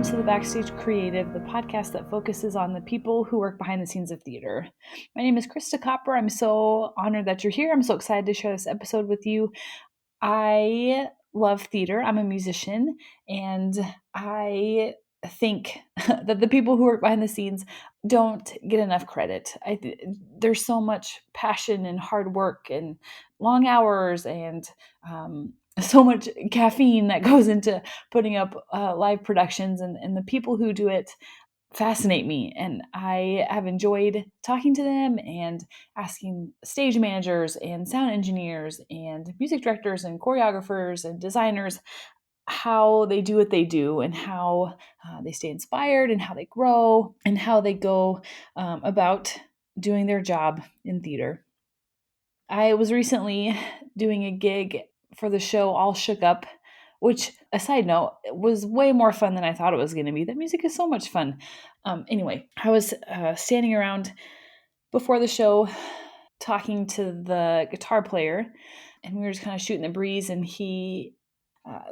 welcome to The Backstage Creative, the podcast that focuses on the people who work behind the scenes of theater. My name is Krista Copper. I'm so honored that you're here. I'm so excited to share this episode with you. I love theater. I'm a musician, and I think that the people who work behind the scenes don't get enough credit. There's so much passion and hard work and long hours and so much caffeine that goes into putting up live productions, and the people who do it fascinate me, and I have enjoyed talking to them and asking stage managers and sound engineers and music directors and choreographers and designers how they do what they do, and how they stay inspired, and how they grow, and how they go about doing their job in theater. I was recently doing a gig for the show All Shook Up, which, a side note, was way more fun than I thought it was going to be. The music is so much fun. Anyway, I was standing around before the show talking to the guitar player, and we were just kind of shooting the breeze, and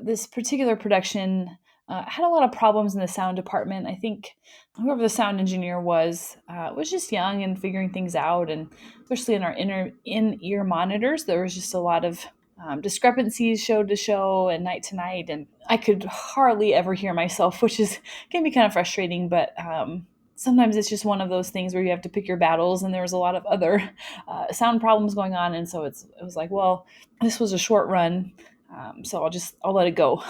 this particular production had a lot of problems in the sound department. I think whoever the sound engineer was just young and figuring things out, and especially in our in-ear monitors, there was just a lot of discrepancies show to show and night to night, and I could hardly ever hear myself, which can be kind of frustrating, but sometimes it's just one of those things where you have to pick your battles, and there was a lot of other sound problems going on, and so it was like, well, this was a short run, so I'll let it go.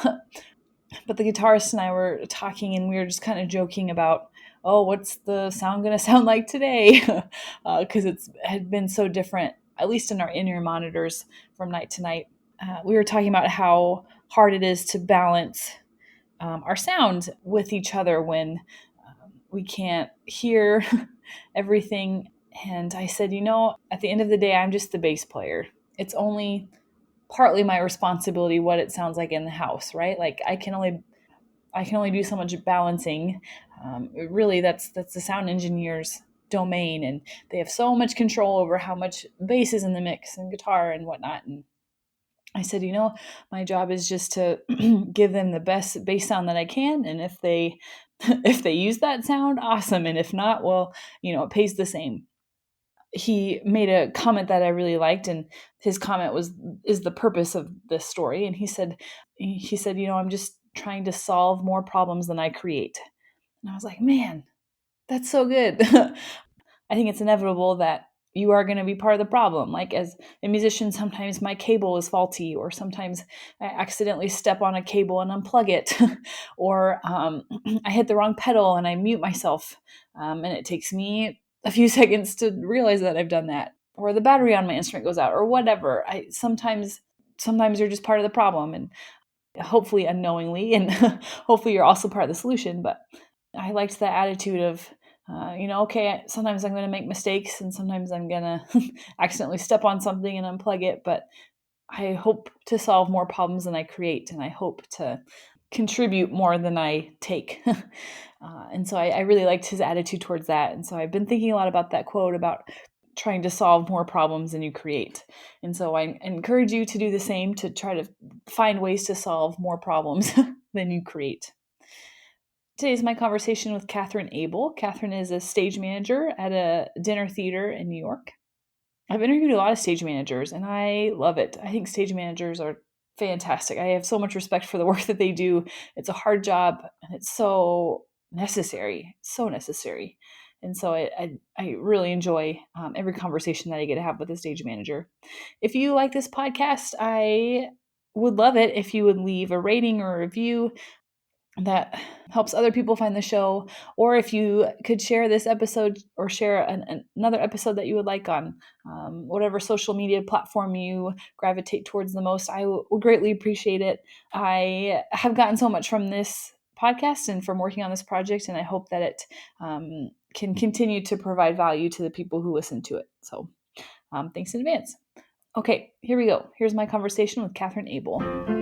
But the guitarist and I were talking, and we were just kind of joking about, oh, what's the sound going to sound like today? Because it had been so different, at least in our in-ear monitors, from night to night. We were talking about how hard it is to balance our sound with each other when we can't hear everything. And I said, at the end of the day, I'm just the bass player. It's only partly my responsibility what it sounds like in the house, right? Like I can only do so much balancing. Really, that's the sound engineer's domain, and they have so much control over how much bass is in the mix and guitar and whatnot. And I said, my job is just to give them the best bass sound that I can, and if they if they use that sound, awesome, and if not, well, it pays the same. He made a comment that I really liked, and his comment is the purpose of this story. And he said, I'm just trying to solve more problems than I create. And I was like, man, that's so good. I think it's inevitable that you are going to be part of the problem. Like, as a musician, sometimes my cable is faulty, or sometimes I accidentally step on a cable and unplug it, or I hit the wrong pedal and I mute myself, and it takes me a few seconds to realize that I've done that, or the battery on my instrument goes out, or whatever. Sometimes you're just part of the problem, and hopefully unknowingly, and hopefully you're also part of the solution. But I liked the attitude of, okay, sometimes I'm going to make mistakes, and sometimes I'm going to accidentally step on something and unplug it, but I hope to solve more problems than I create, and I hope to contribute more than I take. And so I really liked his attitude towards that. And so I've been thinking a lot about that quote about trying to solve more problems than you create. And so I encourage you to do the same, to try to find ways to solve more problems than you create. Today's my conversation with Katherine Abell. Katherine is a stage manager at a dinner theater in New York. I've interviewed a lot of stage managers, and I love it. I think stage managers are fantastic. I have so much respect for the work that they do. It's a hard job, and it's so necessary, so necessary. And so I really enjoy every conversation that I get to have with a stage manager. If you like this podcast, I would love it if you would leave a rating or a review that helps other people find the show, or if you could share this episode, or share another episode that you would like on whatever social media platform you gravitate towards the most. I would greatly appreciate it. I have gotten so much from this podcast and from working on this project, and I hope that it can continue to provide value to the people who listen to it. So thanks in advance. Okay, here we go. Here's my conversation with Katherine Abell.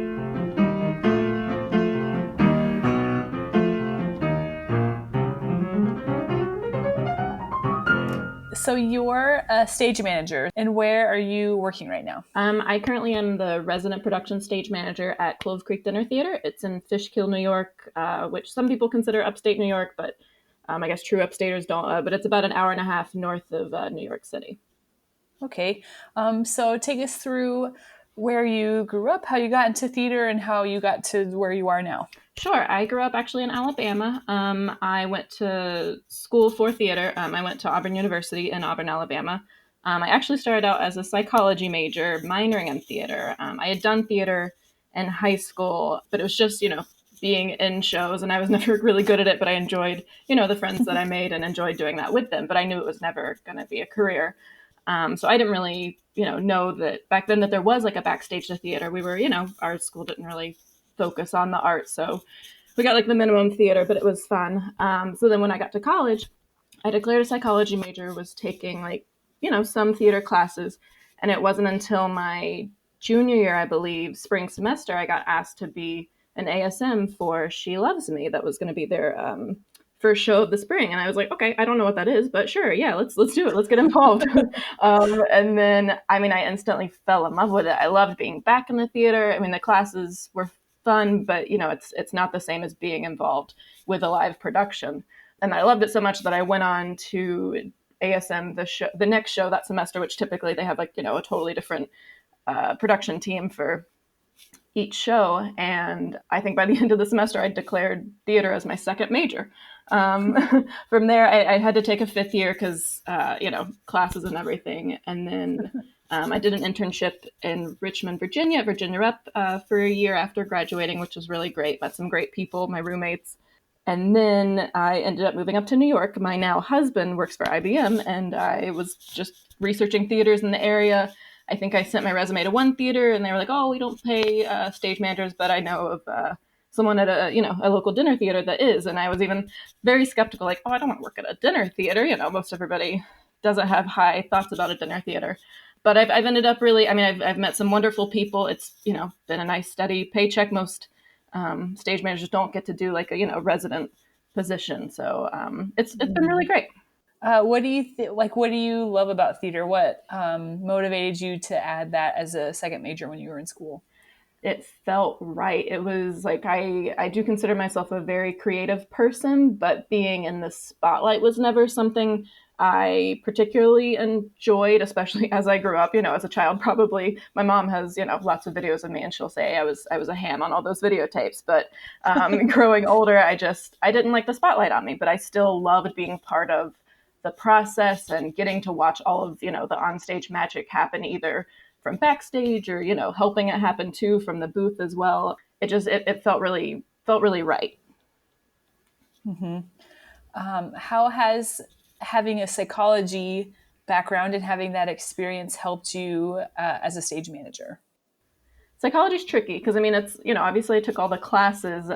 So you're a stage manager, and where are you working right now? I currently am the resident production stage manager at Clove Creek Dinner Theater. It's in Fishkill, New York, which some people consider upstate New York, but I guess true upstaters don't. But it's about an hour and a half north of New York City. Okay. So take us through where you grew up, how you got into theater, and how you got to where you are now. Sure. I grew up actually in Alabama. I went to school for theater. I went to Auburn University in Auburn, Alabama. I actually started out as a psychology major, minoring in theater. I had done theater in high school, but it was just, being in shows, and I was never really good at it, but I enjoyed, the friends that I made and enjoyed doing that with them. But I knew it was never going to be a career. So I didn't really, know that back then that there was like a backstage to theater. We were, our school didn't really focus on the art. So we got like the minimum theater, but it was fun. So then when I got to college, I declared a psychology major, was taking like, some theater classes. And it wasn't until my junior year, I believe, spring semester, I got asked to be an ASM for She Loves Me. That was going to be their first show of the spring. And I was like, okay, I don't know what that is, but sure. Yeah, let's do it. Let's get involved. And then, I instantly fell in love with it. I loved being back in the theater. I mean, the classes were fun, but it's not the same as being involved with a live production. And I loved it so much that I went on to ASM the next show that semester, which typically they have like, a totally different production team for each show. And I think by the end of the semester, I declared theater as my second major. From there, I had to take a fifth year because, classes and everything. And then I did an internship in Richmond, Virginia, at Virginia Rep for a year after graduating, which was really great. Met some great people, my roommates. And then I ended up moving up to New York. My now husband works for IBM, and I was just researching theaters in the area. I think I sent my resume to one theater, and they were like, "Oh, we don't pay stage managers, but I know of someone at a local dinner theater that is." And I was even very skeptical, like, "Oh, I don't want to work at a dinner theater." Most everybody doesn't have high thoughts about a dinner theater. But I've ended up really, I've met some wonderful people. It's, been a nice steady paycheck. Most stage managers don't get to do like a, resident position. So it's been really great. What do you what do you love about theater? What motivated you to add that as a second major when you were in school? It felt right. It was like I do consider myself a very creative person, but being in the spotlight was never something I particularly enjoyed, especially as I grew up. As a child, probably my mom has lots of videos of me, and she'll say I was a ham on all those videotapes. But growing older, I didn't like the spotlight on me, but I still loved being part of the process and getting to watch all of the onstage magic happen, either from backstage or helping it happen too from the booth as well. It felt really right. Mm-hmm. How has having a psychology background and having that experience helped you as a stage manager? Psychology is tricky because it's obviously I took all the classes,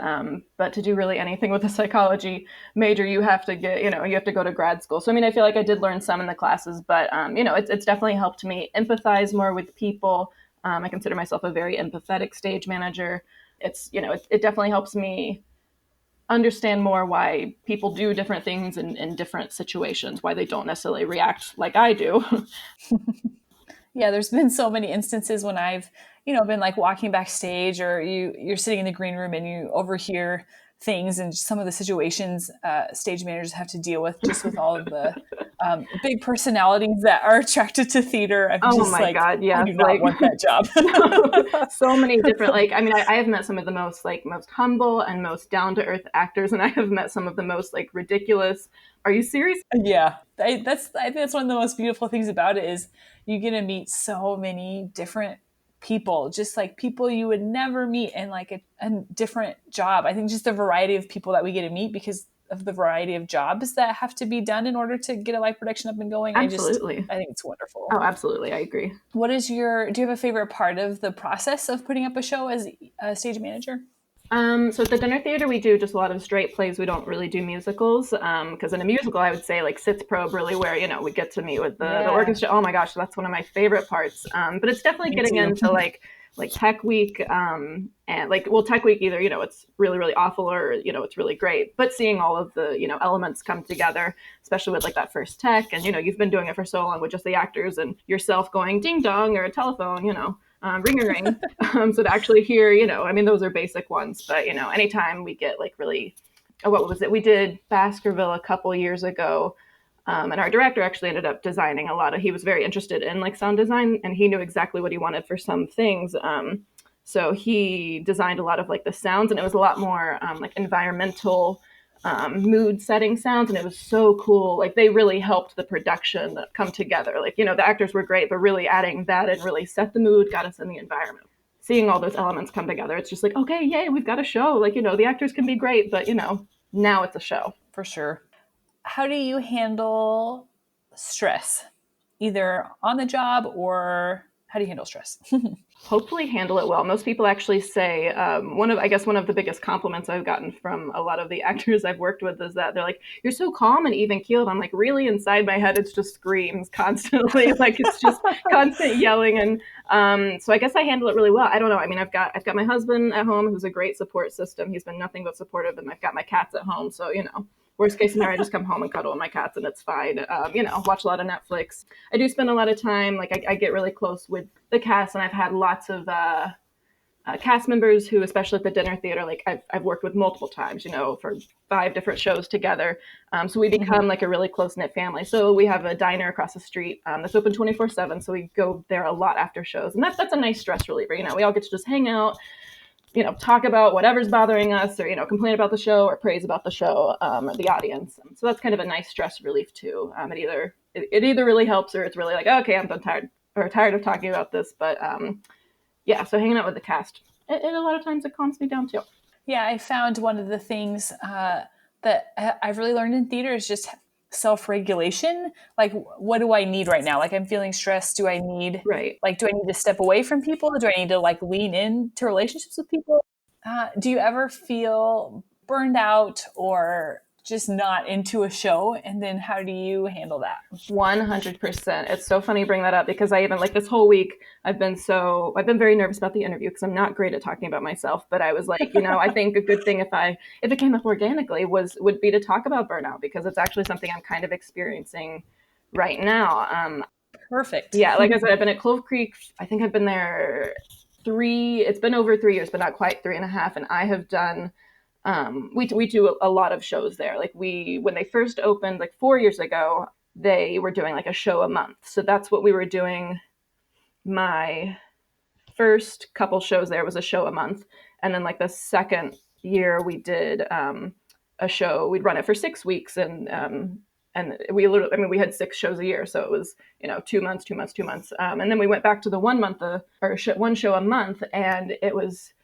but to do really anything with a psychology major, you have to get you have to go to grad school. So I feel like I did learn some in the classes, but it's definitely helped me empathize more with people. I consider myself a very empathetic stage manager. It definitely helps me understand more why people do different things in different situations, why they don't necessarily react like I do. Yeah, there's been so many instances when I've, been like walking backstage, or you're sitting in the green room and you overhear things and some of the situations stage managers have to deal with, just with all of the big personalities that are attracted to theater. I'm just my God, yes. I do not want that job. So many different, I have met some of the most humble and most down to earth actors, and I have met some of the most ridiculous. Are you serious? Yeah, I think that's one of the most beautiful things about it is you get to meet so many different people, just like people you would never meet in like a different job. I think just the variety of people that we get to meet because of the variety of jobs that have to be done in order to get a live production up and going. Absolutely. I think it's wonderful. Oh, absolutely. I agree. Do you have a favorite part of the process of putting up a show as a stage manager? So at the dinner theater, we do just a lot of straight plays. We don't really do musicals. Because in a musical, I would say Sitz Probe, really where, we get to meet with the orchestra. Oh my gosh, that's one of my favorite parts. But it's definitely getting into like Tech Week, and like, well, Tech Week either, it's really, really awful, or, it's really great. But seeing all of the, elements come together, especially with like that first tech, and, you've been doing it for so long with just the actors and yourself going ding dong or a telephone, ring a ring. So to actually hear, I mean, those are basic ones, but, anytime we get like really, what was it? We did Baskerville a couple years ago. And our director actually ended up designing a lot of, he was very interested in like sound design, and he knew exactly what he wanted for some things. So he designed a lot of like the sounds, and it was a lot more like environmental, mood setting sounds. And it was so cool. Like they really helped the production come together. Like, the actors were great, but really adding that and really set the mood, got us in the environment. Seeing all those elements come together, it's just like, okay, yay, we've got a show. Like, the actors can be great, but, now it's a show. For sure. How do you handle stress, either on the job, or how do you handle stress? Hopefully handle it well. Most people actually say, one of the biggest compliments I've gotten from a lot of the actors I've worked with is that they're like, "You're so calm and even keeled." I'm like, really, inside my head, it's just screams constantly. Like it's just constant yelling. And so I guess I handle it really well. I don't know. I mean, I've got my husband at home who's a great support system. He's been nothing but supportive, and I've got my cats at home. So, worst case scenario, I just come home and cuddle with my cats, and it's fine. Watch a lot of Netflix. I do spend a lot of time, like I get really close with the cast, and I've had lots of cast members who, especially at the dinner theater, like I've worked with multiple times, for 5 different shows together. So we become like a really close knit family. So we have a diner across the street that's open 24/7. So we go there a lot after shows, and that's a nice stress reliever. We all get to just hang out, talk about whatever's bothering us, or, complain about the show or praise about the show, or the audience. So that's kind of a nice stress relief too. It either really helps, or it's really like, okay, I'm tired of talking about this. But yeah, so hanging out with the cast, it a lot of times it calms me down too. Yeah, I found one of the things that I've really learned in theater is just self-regulation. Like, what do I need right now? Like, I'm feeling stressed. Do I need to step away from people? Do I need to like lean into relationships with people? Do you ever feel burned out or just not into a show? And then how do you handle that? 100%. It's so funny you bring that up, because I even, like, this whole week I've been very nervous about the interview, because I'm not great at talking about myself. But I was like, I think a good thing if it came up organically would be to talk about burnout, because it's actually something I'm kind of experiencing right now. Perfect. Yeah, like I said, I've been at Clove Creek. I think I've been there it's been over 3 years, but not quite 3.5. And I have done, we do a lot of shows there. Like when they first opened, like 4 years ago, they were doing like a show a month. So that's what we were doing. My first couple shows there was a show a month. And then like the second year we did a show, we'd run it for 6 weeks. And we had 6 shows a year. So it was, 2 months, 2 months, 2 months. And then we went back to the 1 month, one show a month. And it was,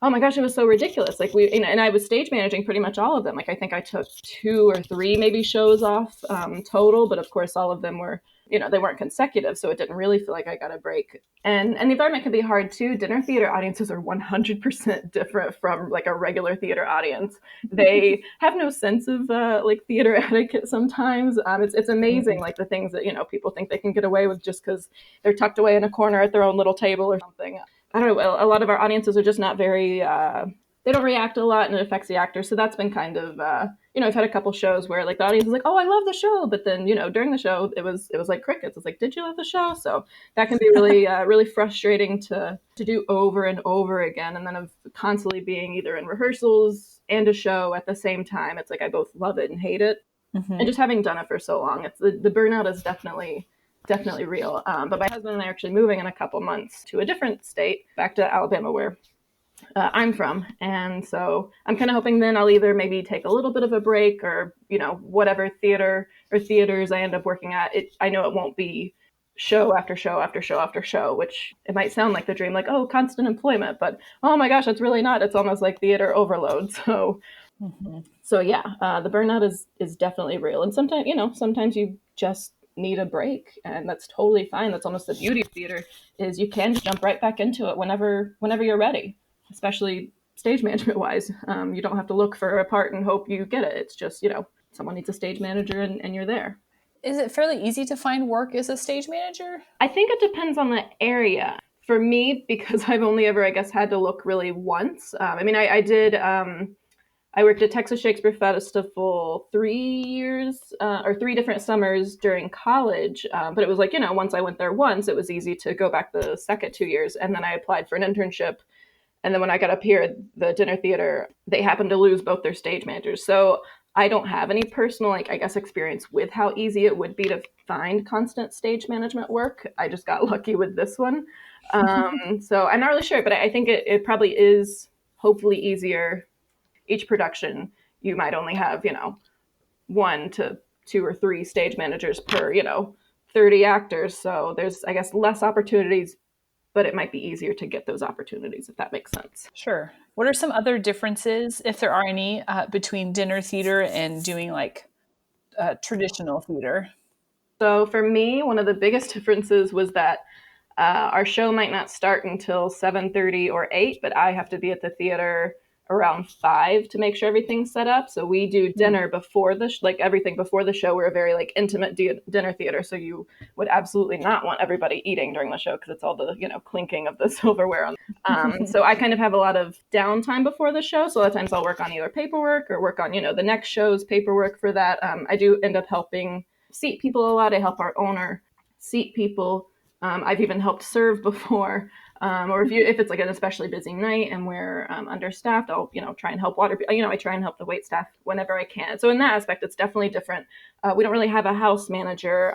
oh my gosh, it was so ridiculous. Like and I was stage managing pretty much all of them. Like I think I took 2 or 3 maybe shows off total, but of course all of them were, they weren't consecutive, so it didn't really feel like I got a break. And the environment can be hard too. Dinner theater audiences are 100% different from like a regular theater audience. They have no sense of like theater etiquette sometimes. It's amazing, like the things that people think they can get away with just because they're tucked away in a corner at their own little table or something. I don't know, a lot of our audiences are just not very, they don't react a lot, and it affects the actors. So that's been kind of, I've had a couple shows where like the audience is like, oh, I love the show. But then, during the show, it was like crickets. It's like, did you love the show? So that can be really, really frustrating to do over and over again. And then of constantly being either in rehearsals and a show at the same time. It's like, I both love it and hate it. Mm-hmm. And just having done it for so long, it's the burnout is definitely real. But my husband and I are actually moving in a couple months to a different state, back to Alabama, where I'm from. And so I'm kind of hoping then I'll either maybe take a little bit of a break, or, whatever theater or theaters I end up working at. I know it won't be show after show after show after show, which it might sound like the dream, like, oh, constant employment. But oh my gosh, it's really not. It's almost like theater overload. So, So yeah, the burnout is definitely real. And sometimes you just need a break, and that's totally fine. That's almost the beauty of theater, is you can just jump right back into it whenever you're ready, especially stage management wise. You don't have to look for a part and hope you get it. It's just, someone needs a stage manager, and you're there. Is it fairly easy to find work as a stage manager? I think it depends on the area. For me, because I've only ever, I guess, had to look really once. I mean, I did. I worked at Texas Shakespeare Festival 3 years or 3 different summers during college. But it was like, once I went there once, it was easy to go back the second 2 years. And then I applied for an internship. And then when I got up here at the dinner theater, they happened to lose both their stage managers. So I don't have any personal, like, I guess, experience with how easy it would be to find constant stage management work. I just got lucky with this one. So I'm not really sure, but I think it probably is hopefully easier. Each production, you might only have, 1 to 2 or 3 stage managers per, 30 actors. So there's, I guess, less opportunities, but it might be easier to get those opportunities, if that makes sense. Sure. What are some other differences, if there are any, between dinner theater and doing like traditional theater? So for me, one of the biggest differences was that our show might not start until 7:30 or 8, but I have to be at the theater around 5 to make sure everything's set up. So we do dinner before like everything before the show. We're a very like intimate dinner theater, so you would absolutely not want everybody eating during the show because it's all the clinking of the silverware on. So I kind of have a lot of downtime before the show. So a lot of times I'll work on either paperwork or work on the next show's paperwork for that. I do end up helping seat people a lot. I help our owner seat people. I've even helped serve before, or if it's like an especially busy night and we're understaffed, I'll try and help I try and help the wait staff whenever I can. So in that aspect, it's definitely different. We don't really have a house manager,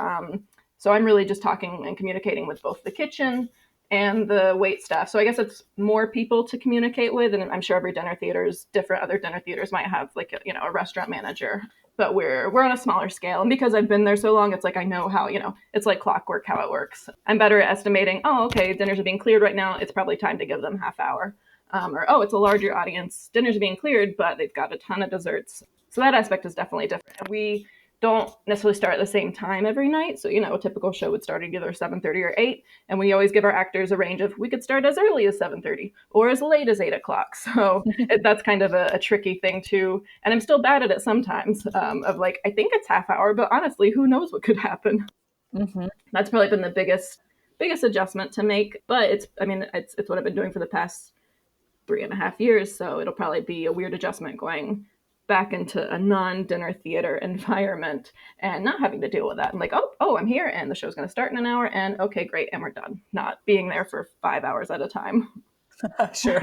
so I'm really just talking and communicating with both the kitchen and the wait staff. So I guess it's more people to communicate with, and I'm sure every dinner theater is different. Other dinner theaters might have like a restaurant manager, but we're on a smaller scale. And because I've been there so long, it's like I know how it's like clockwork how it works. I'm better at estimating. Oh, okay, dinners are being cleared right now. It's probably time to give them half hour. Or oh, it's a larger audience. Dinners are being cleared, but they've got a ton of desserts. So that aspect is definitely different. And we don't necessarily start at the same time every night. So, a typical show would start at either 7:30 or 8. And we always give our actors a range of, we could start as early as 7:30 or as late as 8 o'clock. So that's kind of a tricky thing too. And I'm still bad at it sometimes of like, I think it's half hour, but honestly, who knows what could happen? Mm-hmm. That's probably been the biggest adjustment to make. But it's what I've been doing for the past 3.5 years. So it'll probably be a weird adjustment going back into a non-dinner theater environment and not having to deal with that. I'm like, oh, I'm here and the show's going to start in an hour and okay, great. And we're done. Not being there for 5 hours at a time. Sure.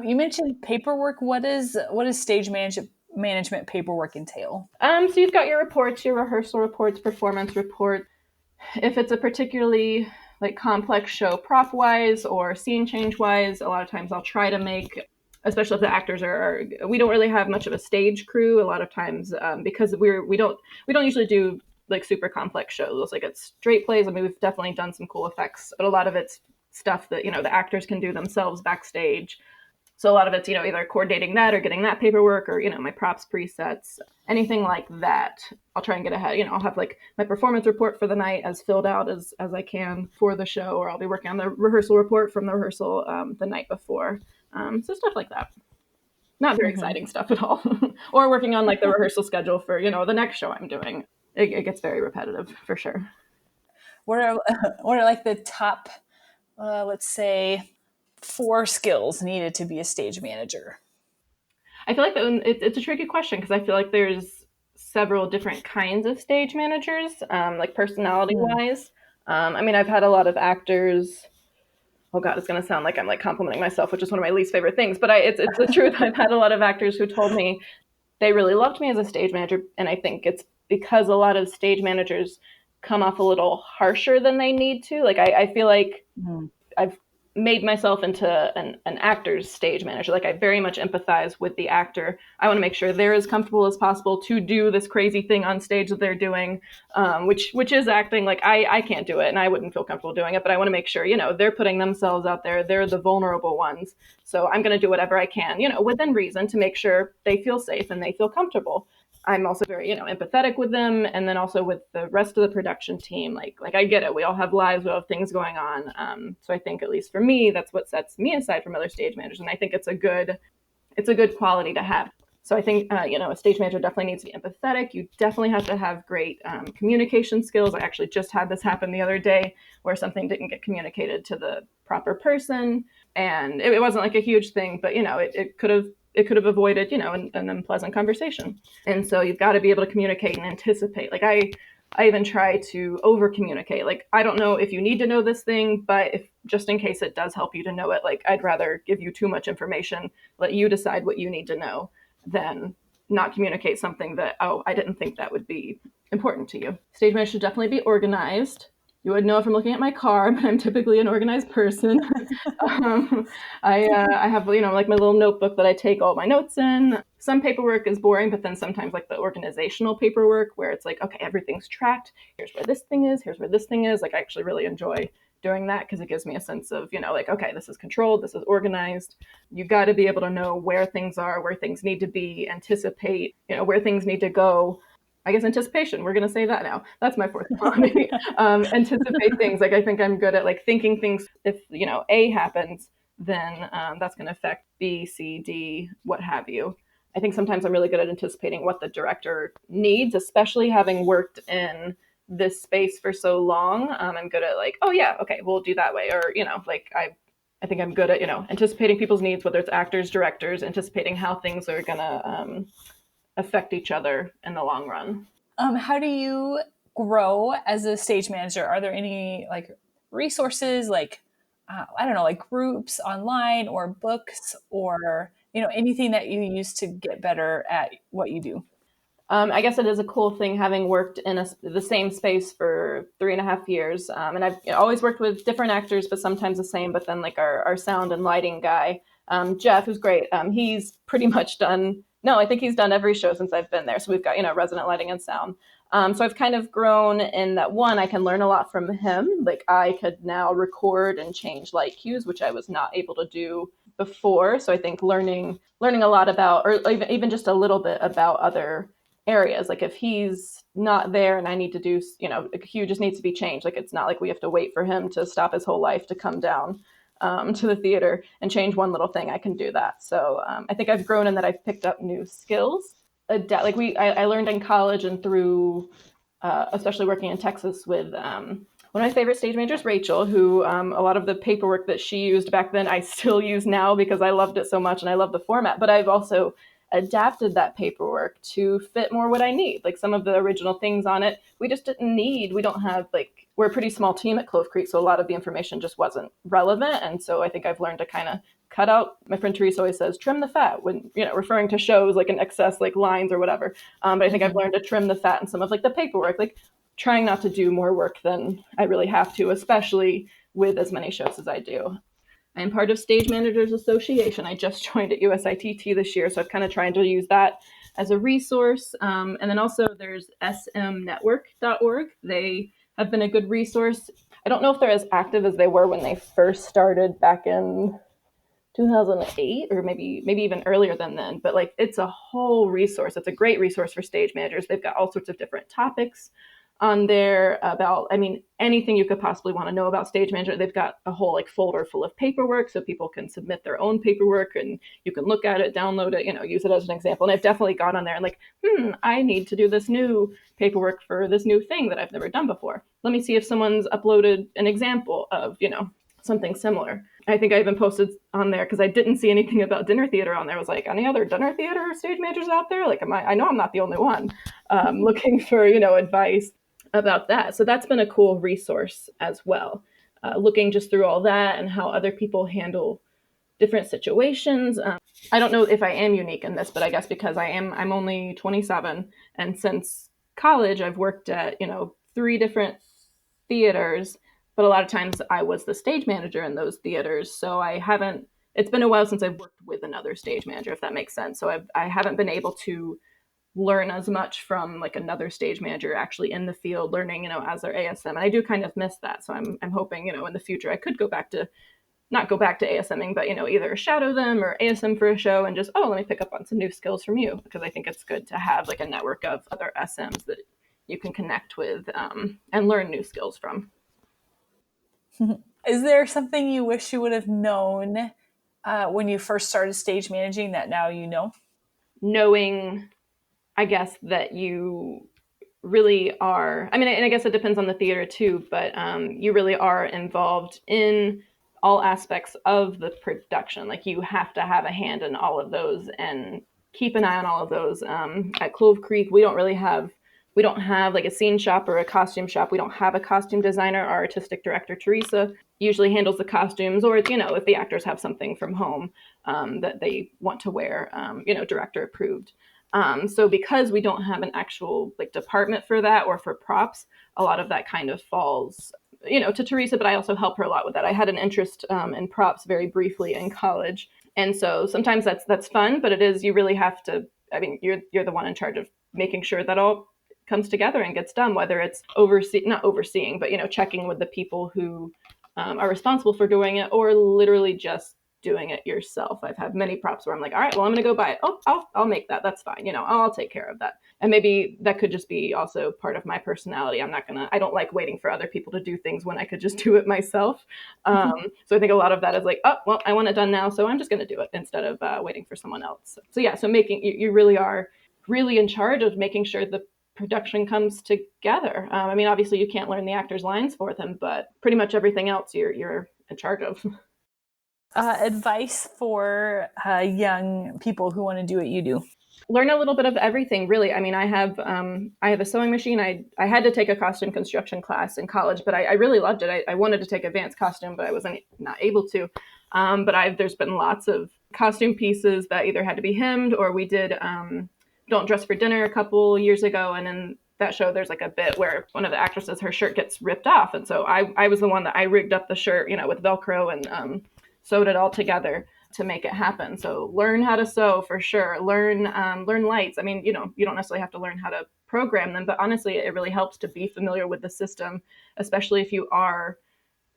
You mentioned paperwork. What is stage management paperwork entail? So you've got your reports, your rehearsal reports, performance report. If it's a particularly like complex show prop wise or scene change wise, a lot of times I'll try to make, especially if the actors we don't really have much of a stage crew a lot of times because we don't usually do like super complex shows. Like it's straight plays. I mean, we've definitely done some cool effects, but a lot of it's stuff that the actors can do themselves backstage. So a lot of it's either coordinating that or getting that paperwork or my props presets, anything like that. I'll try and get ahead. I'll have like my performance report for the night as filled out as I can for the show, or I'll be working on the rehearsal report from the rehearsal the night before. So stuff like that. Not very exciting stuff at all. Or working on like the rehearsal schedule for the next show I'm doing. It gets very repetitive for sure. What are like the top, let's say, 4 skills needed to be a stage manager? I feel like it's a tricky question because I feel like there's several different kinds of stage managers, like personality wise. I mean, I've had a lot of actors. Oh God, it's going to sound like I'm like complimenting myself, which is one of my least favorite things. But it's the truth. I've had a lot of actors who told me they really loved me as a stage manager, and I think it's because a lot of stage managers come off a little harsher than they need to. Like I feel like I've made myself into an actor's stage manager. Like I very much empathize with the actor. I want to make sure they're as comfortable as possible to do this crazy thing on stage that they're doing, which is acting. Like I can't do it and I wouldn't feel comfortable doing it, but I want to make sure, they're putting themselves out there. They're the vulnerable ones. So I'm going to do whatever I can, within reason to make sure they feel safe and they feel comfortable. I'm also very, empathetic with them. And then also with the rest of the production team, like I get it. We all have lives, we all have things going on. So I think at least for me, that's what sets me aside from other stage managers. And I think it's a good quality to have. So I think, a stage manager definitely needs to be empathetic. You definitely have to have great communication skills. I actually just had this happen the other day where something didn't get communicated to the proper person, and it wasn't like a huge thing, but it could have avoided an unpleasant conversation. And so you've got to be able to communicate and anticipate. Like I even try to over communicate. Like, I don't know if you need to know this thing, but if just in case it does help you to know it, like, I'd rather give you too much information, let you decide what you need to know, than not communicate something that, oh, I didn't think that would be important to you. Stage managers should definitely be organized. You would know from looking at my car, but I'm typically an organized person. I have like my little notebook that I take all my notes in. Some paperwork is boring, but then sometimes like the organizational paperwork where it's like, okay, everything's tracked. Here's where this thing is. Here's where this thing is. Like, I actually really enjoy doing that because it gives me a sense of, like, okay, this is controlled, this is organized. You got to be able to know where things are, where things need to be, anticipate, where things need to go. I guess anticipation, we're going to say that now. That's my fourth quality. Anticipate things. Like, I think I'm good at like thinking things. If, A happens, then that's going to affect B, C, D, what have you. I think sometimes I'm really good at anticipating what the director needs, especially having worked in this space for so long. I'm good at like, oh yeah, okay, we'll do that way. Or, like I think I'm good at, anticipating people's needs, whether it's actors, directors, anticipating how things are going to affect each other in the long run. How do you grow as a stage manager? Are there any like resources, like I don't know, like groups online or books or anything that you use to get better at what you do? I guess it is a cool thing having worked in the same space for 3.5 years. And I've always worked with different actors, but sometimes the same. But then, like, our sound and lighting guy, Jeff, who's great, he's pretty much done, no, I think he's done every show since I've been there. So we've got, resident lighting and sound. So I've kind of grown in that. One, I can learn a lot from him. Like, I could now record and change light cues, which I was not able to do before. So I think learning a lot about, or even just a little bit about other areas. Like, if he's not there and I need to do, a cue just needs to be changed. Like, it's not like we have to wait for him to stop his whole life to come down to the theater and change one little thing. I can do that. So I think I've grown in that I've picked up new skills. I learned in college and through, especially working in Texas with one of my favorite stage managers, Rachel, who a lot of the paperwork that she used back then, I still use now because I loved it so much and I love the format. But I've also adapted that paperwork to fit more what I need. Like, some of the original things on it, we just didn't need. We don't have, like, we're a pretty small team at Clove Creek, so a lot of the information just wasn't relevant. And so I think I've learned to kind of cut out. My friend Teresa always says, trim the fat when, referring to shows like in excess, like lines or whatever. But I think I've learned to trim the fat in some of like the paperwork, like trying not to do more work than I really have to, especially with as many shows as I do. I'm part of Stage Managers Association. I just joined at USITT this year, so I'm kind of trying to use that as a resource. And then also there's smnetwork.org. They have been a good resource. I don't know if they're as active as they were when they first started back in 2008 or maybe even earlier than then, but like, it's a whole resource. It's a great resource for stage managers. They've got all sorts of different topics on there about, anything you could possibly want to know about stage management. They've got a whole like folder full of paperwork so people can submit their own paperwork and you can look at it, download it, use it as an example. And I've definitely gone on there and like, I need to do this new paperwork for this new thing that I've never done before. Let me see if someone's uploaded an example of, something similar. I think I even posted on there because I didn't see anything about dinner theater on there. I was like, any other dinner theater stage managers out there? Like, I know I'm not the only one looking for, advice about that. So that's been a cool resource as well. Looking just through all that and how other people handle different situations. I don't know if I am unique in this, but I guess because I'm only 27. And since college, I've worked at, 3 different theaters, but a lot of times I was the stage manager in those theaters. So it's been a while since I've worked with another stage manager, if that makes sense. So I haven't been able to learn as much from like another stage manager actually in the field learning, as their ASM. And I do kind of miss that. So I'm hoping, in the future I could not go back to ASMing, but, either shadow them or ASM for a show and just, let me pick up on some new skills from you, because I think it's good to have like a network of other SMs that you can connect with and learn new skills from. Is there something you wish you would have known when you first started stage managing that now you know? knowing, I guess, that you really are, I mean, and I guess it depends on the theater too, but you really are involved in all aspects of the production. Like you have to have a hand in all of those and keep an eye on all of those. At Clove Creek, we don't have like a scene shop or a costume shop. We don't have a costume designer. Our artistic director, Teresa, usually handles the costumes, or it's, if the actors have something from home that they want to wear, director approved. So because we don't have an actual like department for that or for props, a lot of that kind of falls, to Teresa, but I also help her a lot with that. I had an interest in props very briefly in college. And so sometimes that's fun, but you really have to, I mean, you're the one in charge of making sure that all comes together and gets done, whether it's not overseeing, but, checking with the people who are responsible for doing it, or literally just doing it yourself. I've had many props where I'm like, all right, well, I'm going to go buy it. Oh, I'll make that. That's fine. I'll take care of that. And maybe that could just be also part of my personality. I don't like waiting for other people to do things when I could just do it myself. So I think a lot of that is like, oh, well, I want it done now, so I'm just going to do it instead of waiting for someone else. So yeah, so you really are really in charge of making sure the production comes together. I mean, obviously you can't learn the actors' lines for them, but pretty much everything else you're in charge of. Advice for young people who want to do what you do? Learn a little bit of everything, really. I mean, I have a sewing machine. I had to take a costume construction class in college, but I really loved it. I wanted to take advanced costume, but I wasn't not able to. But there's been lots of costume pieces that either had to be hemmed, or we did Don't Dress for Dinner a couple years ago, and in that show there's like a bit where one of the actresses, her shirt gets ripped off, and so I was the one that I rigged up the shirt, with Velcro and sewed it all together to make it happen. So learn how to sew for sure. Learn lights. I mean, you don't necessarily have to learn how to program them, but honestly, it really helps to be familiar with the system, especially if you are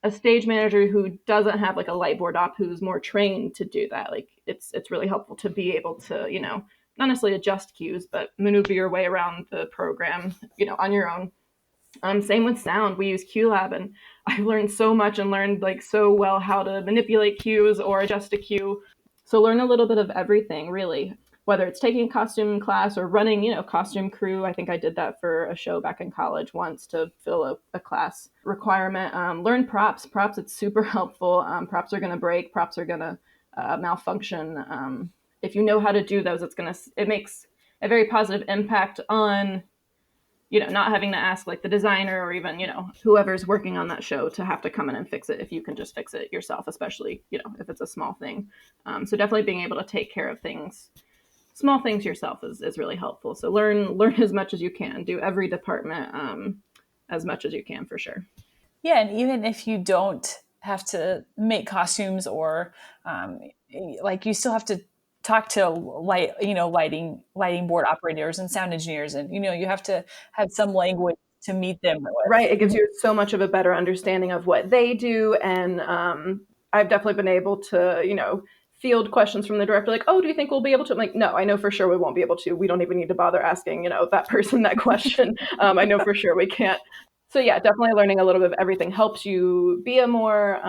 a stage manager who doesn't have like a light board op who's more trained to do that. Like it's really helpful to be able to, not necessarily adjust cues, but maneuver your way around the program, on your own. Same with sound. We use QLab, and I've learned so much and learned like so well how to manipulate cues or adjust a cue. So learn a little bit of everything, really, whether it's taking a costume class or running, costume crew. I think I did that for a show back in college once to fill a class requirement. Learn props. Props, it's super helpful. Props are going to break. Props are going to malfunction. If you know how to do those, it makes a very positive impact on not having to ask like the designer or even, whoever's working on that show to have to come in and fix it if you can just fix it yourself, especially, if it's a small thing. So definitely being able to take care of small things yourself is really helpful. So learn as much as you can, do every department as much as you can for sure. Yeah, and even if you don't have to make costumes or like you still have to talk to lighting board operators and sound engineers, and you have to have some language to meet them with. Right. It gives you so much of a better understanding of what they do. And I've definitely been able to, field questions from the director, like, oh, do you think we'll be able to? I'm like, no, I know for sure we won't be able to. We don't even need to bother asking, that person that question. I know for sure we can't. So yeah, definitely learning a little bit of everything helps you be a more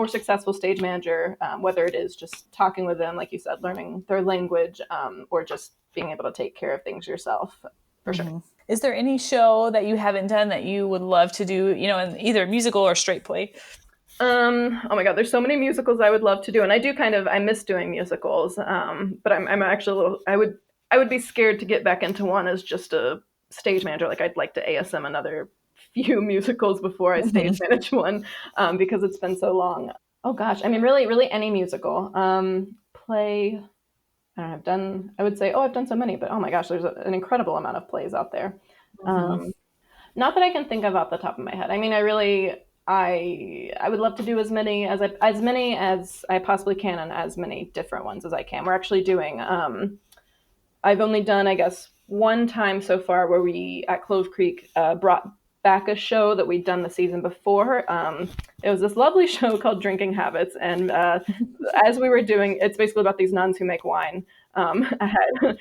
successful stage manager, whether it is just talking with them, like you said, learning their language, or just being able to take care of things yourself, for sure. Is there any show that you haven't done that you would love to do, in either musical or straight play? Oh my God, there's so many musicals I would love to do. And I miss doing musicals. But I'm actually I would be scared to get back into one as just a stage manager. Like I'd like to ASM another few musicals before I stage manage one, because it's been so long. Oh gosh. I mean, really, really any musical, play. I've done so many, but oh my gosh, there's an incredible amount of plays out there. Not that I can think of off the top of my head. I mean, I would love to do as many as I possibly can, and as many different ones as I can. We're actually doing, I've only done, I guess, one time so far where we at Clove Creek brought back a show that we'd done the season before. It was this lovely show called Drinking Habits, and as we were doing, it's basically about these nuns who make wine. Ahead.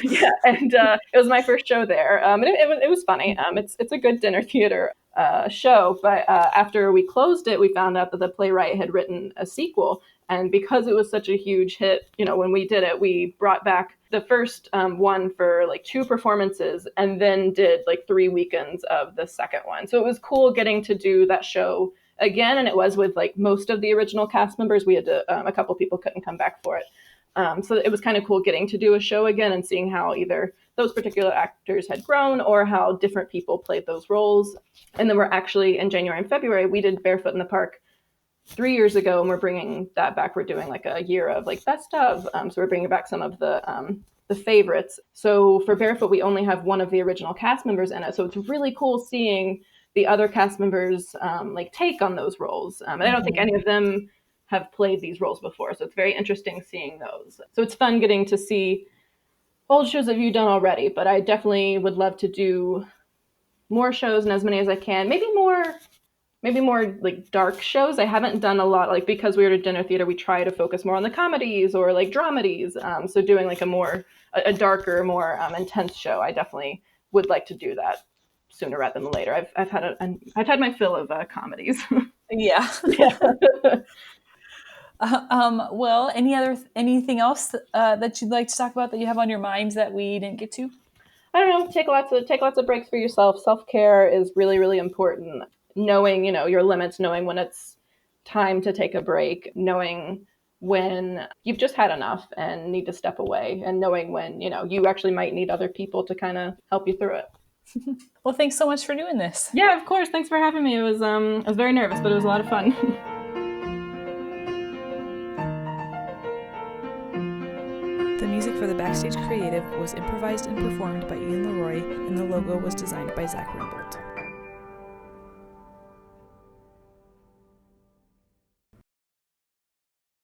Yeah, and it was my first show there. And it was funny. It's a good dinner theater show, but after we closed it, we found out that the playwright had written a sequel, And because it was such a huge hit, when we did it, we brought back the first one for like 2 performances and then did like 3 weekends of the second one. So it was cool getting to do that show again. And it was with like most of the original cast members. We had to, a couple people couldn't come back for it. So it was kind of cool getting to do a show again and seeing how either those particular actors had grown or how different people played those roles. And then we're actually in January and February, we did Barefoot in the Park 3 years ago, and we're bringing that back. We're doing like a year of like best of. So we're bringing back some of the favorites. So for Barefoot, we only have one of the original cast members in it. So it's really cool seeing the other cast members like take on those roles. And I don't think any of them have played these roles before. So it's very interesting seeing those. So it's fun getting to see old shows that you've done already, but I definitely would love to do more shows and as many as I can. Maybe more like dark shows. I haven't done a lot, like because we were at dinner theater, we try to focus more on the comedies or like dramedies. So doing like a darker, more intense show, I definitely would like to do that sooner rather than later. I've had my fill of comedies. Yeah. Well, anything else that you'd like to talk about that you have on your mind that we didn't get to? I don't know. Take lots of breaks for yourself. Self-care is really, really important. Knowing, your limits, knowing when it's time to take a break, knowing when you've just had enough and need to step away, and knowing when, you actually might need other people to kind of help you through it. Well, thanks so much for doing this. Yeah, of course. Thanks for having me. I was very nervous, but it was a lot of fun. The music for the Backstage Creative was improvised and performed by Ian Leroy, and the logo was designed by Zach Rimbold.